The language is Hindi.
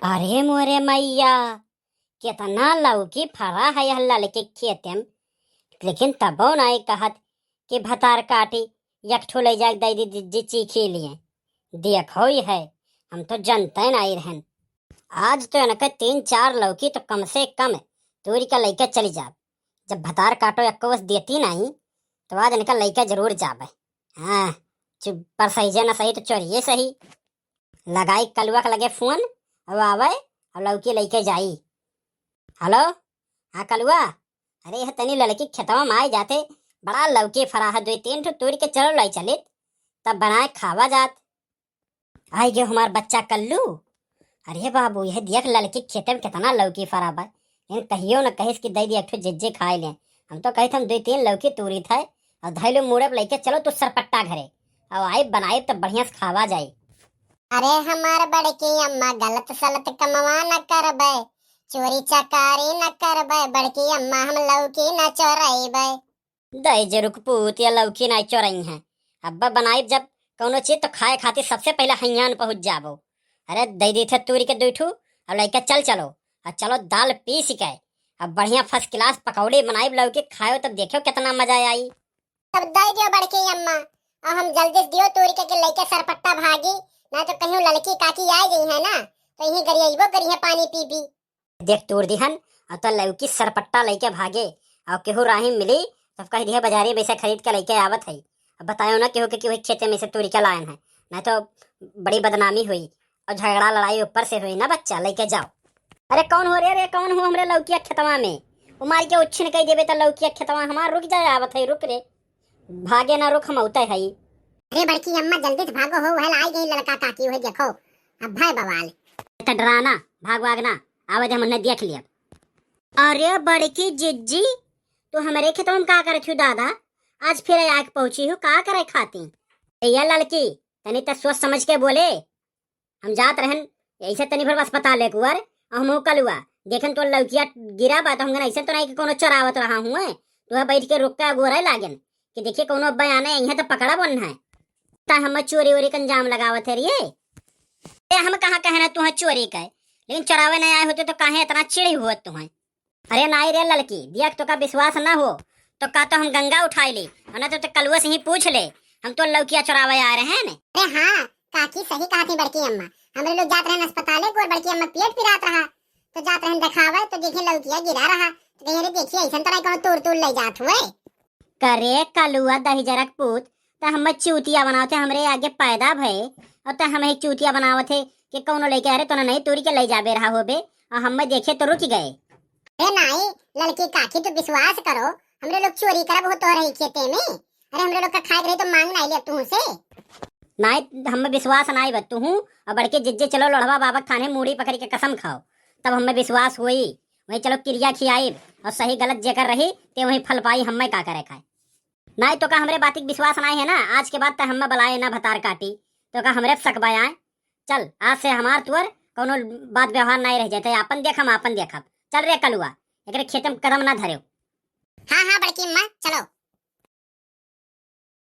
अरे मोरे मैया, कितना लौकी फरा है यह ललके खेत में। लेकिन तबो नहीं कहत कि भतार काटी यकठो ले जाके दे दी जी चीखी लिए। देखो ही है, हम तो जनते नहीं रहन। आज तो इनके 3-4 लौकी तो कम से कम तूरी का लेके चली जा। जब भतार काटो एक वस देती नहीं तो आज इनका लेके जरूर जाबे। हाँ, चुप पर सही जे न सही तो चोरिए सही। लगाई कलुआ के लगे फोन, अब आवे और लौकी लेके जाई। हेलो, हाँ कलुआ, अरे यह तनी लड़की खेतवा में आए जाते, बड़ा लौकी फरा है, 2-3 ठो तोड़ के चलो लाई चलित, तब बनाए खावा जात। आई गयो हमार बच्चा कल्लू। अरे बाबू, यह देख लड़की खेते में कितना लौकी फरा बा। लेकिन कहियो न कहिस कि दे दी एक ठो जिज्जे खाए ले। हम तो कही हम 2-3 लौकी तोड़ी थे और धैलो मुड़े पे लेके चलो तो सरपट्टा घरे और आई बनाए तो बढ़िया से खावा जाए। अरे हमार बड़की अम्मा गलत सलत कमवा न करबे, चोरी चकारी न करबे, बड़की अम्मा हम लौकी न चोरैबे। दई जे रुक पूत, या लौकी नहीं चोरई है। अब्बा बनाई जब कौनो चीज तो खाए खातिर सबसे पहले हइयान पहुंच जाबो। अरे दई दी थे तूरी के 2 ठो और लेके चलो और चलो दाल पीस के अब बढ़िया फर्स्ट क्लास पकौड़े बनाई लौकी खाओ, तब देखो कितना मजा आई। तब दई दियो बड़की अम्मा और हम जल्दी से दियो तोरी के लेके सरपट्टा भागी, ना तो कहीं लड़की काकी आ गई है ना तो यही गरियाबो करी है पानी पी पी। देख तोड़ दिहन और तो लौकी सरपट्टा लेके भागे और केहू राही मिली तब कह दिया बाजारी वैसे खरीद के लेके आवत है। अब बतायो ना केहू के वही खेते में से तोड़ी के लायन है, नहीं तो बड़ी बदनामी हुई और झगड़ा लड़ाई ऊपर से हुई ना। बच्चा लेके जाओ। अरे कौन हो रे, कौन हो हमरे लौकिया खेतवा में? उमार के उच्छिन कह देबे तो लौकिया खेतवा हमार रुक जाए। आवत है, रुक रे, भागे ना रुक, हम उते है। अरे बड़की अम्मा जल्दी से भागो, हो वह आई गई लड़का काकी, वही देखो अब भाई बवाल। डराना भाग भागना आवाज हमने देख लिया। अरे बड़की जिज्जी, तो हमारे खेतों में का करे थी दादा? आज फिर आके पहुंची हूँ, का करे खाती? ये लड़की तनी तो सोच समझ के बोले। हम जात रहन ऐसे तनी भर अस्पताल ले कुआर हम कलुआ देखन तो लौकिया गिरा बा, तो हम ऐसे तो नहीं कि कोनो चरावत रहा हूँ। तो बैठ के रुक के गोरा लागन कि देखिए कोनो बयान है यहाँ तो पकड़ा बन है। हम चोरी वोरी का अंजाम लगावत है रे। हम कहाँ कहना तुम्हें चोरी का, लेकिन चरावे नहीं आए होते तो काहे इतना चिड़ी हुआ तुम्हें? अरे नाई रे लड़की, देख तो का विश्वास ना हो तो का तो हम गंगा उठाई ली और ना तो कलुआ से ही पूछ ले, हम तो लौकिया चरावे आ रहे हैं। अरे हाँ काकी सही कहा थी बड़की अम्मा, हमरे लोग जात रहे अस्पताल को बड़की अम्मा पेट पिरात रहा तो जात रहे दिखावे तो देखे लौकिया गिरा रहा तो कहीं देखिए ऐसा तो नहीं कोनो तोड़ तोड़ ले जात हुए। करे कलुआ दही जरक पूत, तो हम चूतिया बनावते हमरे आगे पैदा भय और तो हम एक चूतिया बनावते कि कौनो लेके आ रहे तो नहीं तोड़ी के ले जाबे रहा होबे और हम देखे तो रुक गए। अरे नहीं लड़की काकी तो विश्वास करो, हमरे लोग चोरी करब हो तो रही खेते में। अरे हमरे लोग का खाए रही तो मांग नहीं ले तू से नहीं, हम विश्वास नहीं बतू हूँ और बड़के जिज्जे चलो लड़वा बाबा खाने मूड़ी पकड़ के कसम खाओ तब हमें विश्वास हुई। वही चलो क्रिया खियाई और सही गलत जेकर रही ते वही फल पाई, हमें का करे खाए। नहीं तो का हमरे बात विश्वास नहीं है ना, आज के बाद तो हमें बलाए ना भतार काटी तो का हमरे सकबा आए। चल आज से हमार तुअर कोनो बात व्यवहार नहीं रह जाते, अपन देख हम अपन देखब। चल रे कलुआ, एक खेत में कदम ना धरे। हाँ हाँ बड़की अम्मा चलो।